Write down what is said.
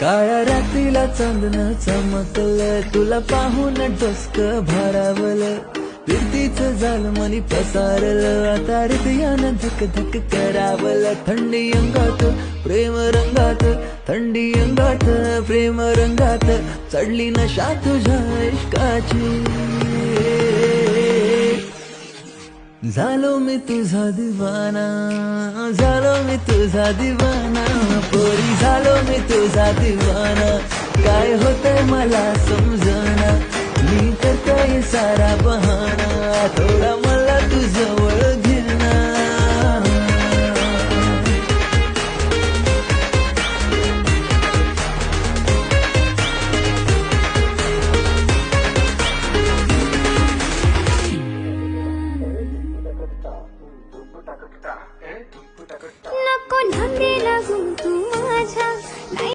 काळ्या रात्रीला चांदणं चमकलं, तुला पाहून डोसकं भारावलं. फिरतीचं झालं मनी पसारलं, आता हृदयानं धक धक करावलं. थंडी अंगात प्रेम रंगात, थंडी अंगात प्रेम रंगात, चढली नशा तुझ्या इश्काची. झालो मी तुझा दिवाना, झालो मी तुझा दिवाना, पोरी झालो मी तुझा दिवाना. काय होतंय मला समजना, मी करतोय सारा बहाना, थोडा मला तुझं